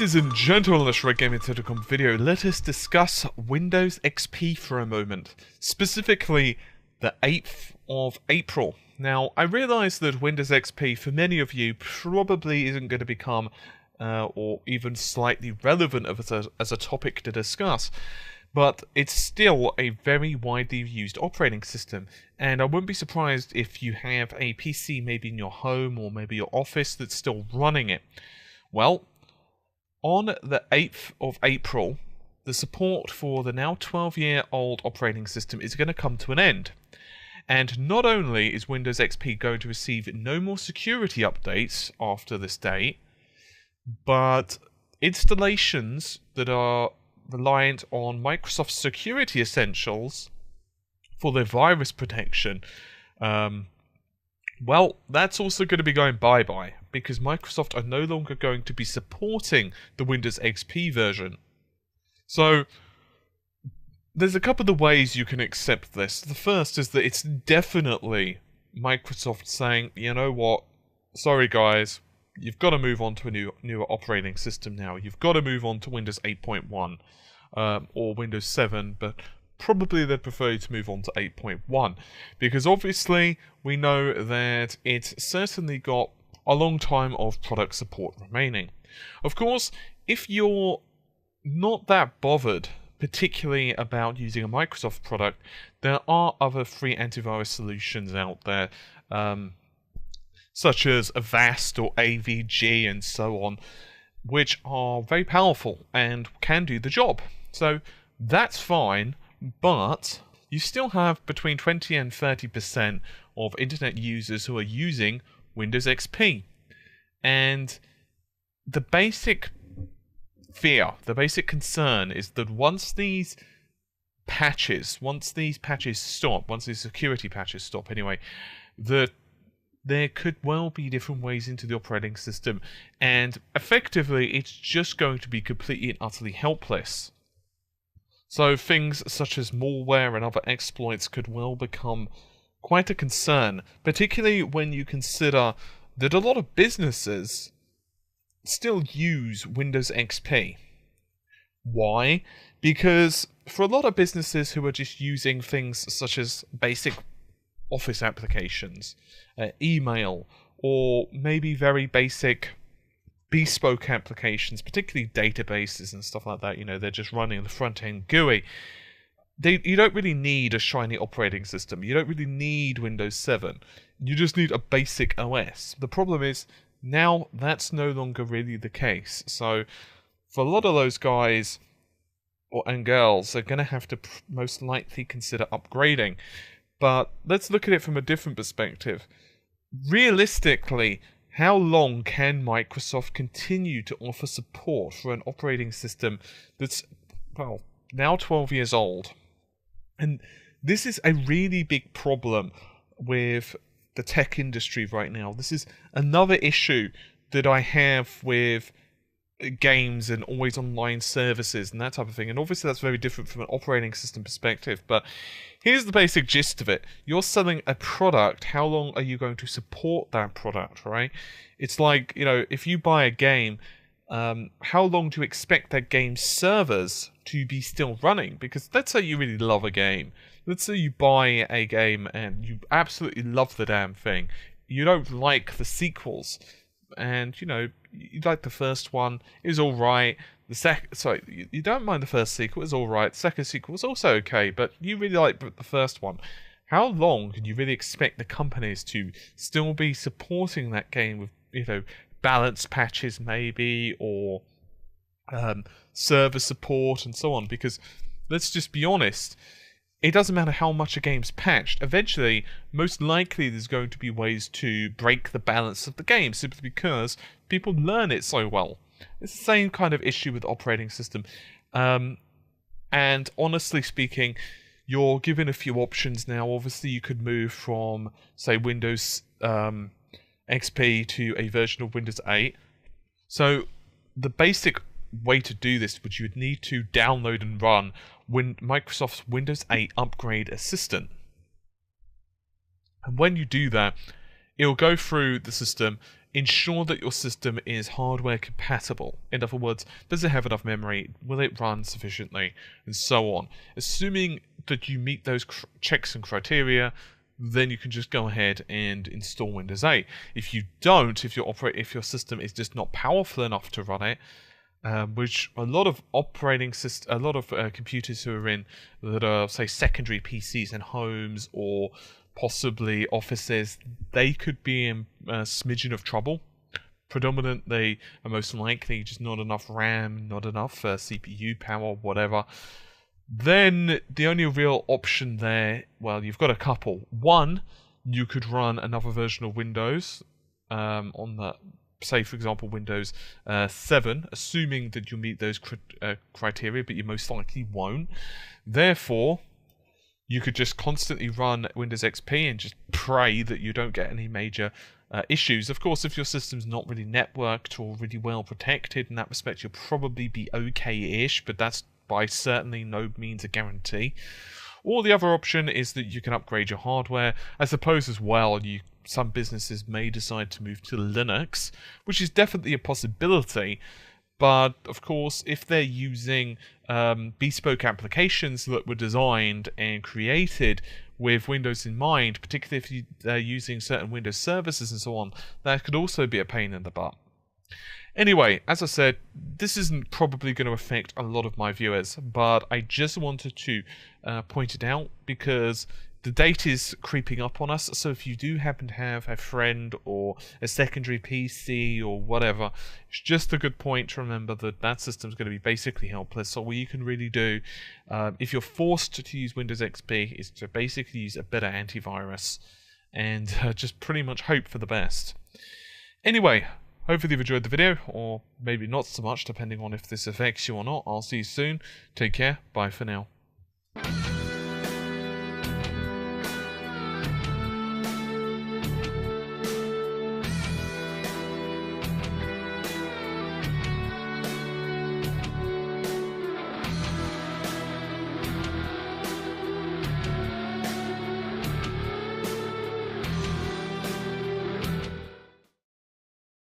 Ladies and gentlemen, let's Red Gaming Telecom video. Let us discuss Windows XP for a moment, specifically the 8th of April. Now, I realise that Windows XP for many of you probably isn't going to become or even slightly relevant as a topic to discuss, but it's still a very widely used operating system, and I wouldn't be surprised if you have a PC maybe in your home or maybe your office that's still running it. Well, on the 8th of April, the support for the now 12-year-old operating system is going to come to an end. And not only is Windows XP going to receive no more security updates after this date, but installations that are reliant on Microsoft Security Essentials for their virus protection, well, that's also going to be going bye-bye, because Microsoft are no longer going to be supporting the Windows XP version. So, there's a couple of ways you can accept this. The first is that it's definitely Microsoft saying, you know what, sorry guys, you've got to move on to a newer operating system now. You've got to move on to Windows 8.1 or Windows 7, but probably they'd prefer you to move on to 8.1, because obviously we know that it's certainly got a long time of product support remaining. Of course, if you're not that bothered particularly about using a Microsoft product, there are other free antivirus solutions out there, such as Avast or AVG and so on, which are very powerful and can do the job. So that's fine. But you still have between 20 and 30% of internet users who are using Windows XP. And the basic fear, the basic concern is that once these security patches stop anyway, that there could well be different ways into the operating system, and effectively it's just going to be completely and utterly helpless. So things such as malware and other exploits could well become quite a concern, particularly when you consider that a lot of businesses still use Windows XP. Why? Because for a lot of businesses who are just using things such as basic office applications, email, or maybe very basic bespoke applications, particularly databases and stuff like that, you know, they're just running the front-end GUI. You don't really need a shiny operating system. You don't really need Windows 7. You just need a basic OS. The problem is, now that's no longer really the case. So, for a lot of those guys and girls, they're going to have to most likely consider upgrading. But let's look at it from a different perspective. Realistically, how long can Microsoft continue to offer support for an operating system that's, well, now 12 years old? And this is a really big problem with the tech industry right now. This is another issue that I have with games and always online services and that type of thing. And obviously that's very different from an operating system perspective, but here's the basic gist of it. You're selling a product. How long are you going to support that product, right? It's like, you know, if you buy a game, how long do you expect that game's servers to be still running? Because let's say you really love a game. Let's say you buy a game and you absolutely love the damn thing. You don't like the sequels, and, you know, you like the first one, it was alright. You don't mind the first sequel, it's alright. The second sequel was also okay, but you really like the first one. How long can you really expect the companies to still be supporting that game with, you know, balanced patches maybe, or server support and so on? Because let's just be honest, it doesn't matter how much a game's patched. Eventually, most likely there's going to be ways to break the balance of the game, simply because people learn it so well. It's the same kind of issue with the operating system. And honestly speaking, you're given a few options now. Obviously, you could move from, say, Windows XP to a version of Windows 8. So the basic way to do this, which you would need to download and run Microsoft's Windows 8 Upgrade Assistant. And when you do that, it'll go through the system, ensure that your system is hardware compatible. In other words, does it have enough memory? Will it run sufficiently? And so on. Assuming that you meet those checks and criteria, then you can just go ahead and install Windows 8. If you don't, if your system is just not powerful enough to run it, which a lot of computers who are in that are, say, secondary PCs in homes or possibly offices, they could be in a smidgen of trouble. Predominantly, and most likely, just not enough RAM, not enough CPU power, whatever. Then the only real option there, well, you've got a couple. One, you could run another version of Windows on the, say, for example, Windows 7, assuming that you meet those criteria, but you most likely won't. Therefore, you could just constantly run Windows XP and just pray that you don't get any major issues. Of course, if your system's not really networked or really well protected in that respect, you'll probably be okay-ish, but that's by certainly no means a guarantee. Or the other option is that you can upgrade your hardware. I suppose as well, some businesses may decide to move to Linux, which is definitely a possibility. But of course, if they're using bespoke applications that were designed and created with Windows in mind, particularly if they're using certain Windows services and so on, that could also be a pain in the butt. Anyway, as I said, this isn't probably going to affect a lot of my viewers, but I just wanted to point it out because the date is creeping up on us. So if you do happen to have a friend or a secondary PC or whatever, it's just a good point to remember that that system's going to be basically helpless. So what you can really do, if you're forced to use Windows XP, is to basically use a better antivirus and just pretty much hope for the best. Anyway, hopefully you've enjoyed the video, or maybe not so much, depending on if this affects you or not. I'll see you soon. Take care. Bye for now.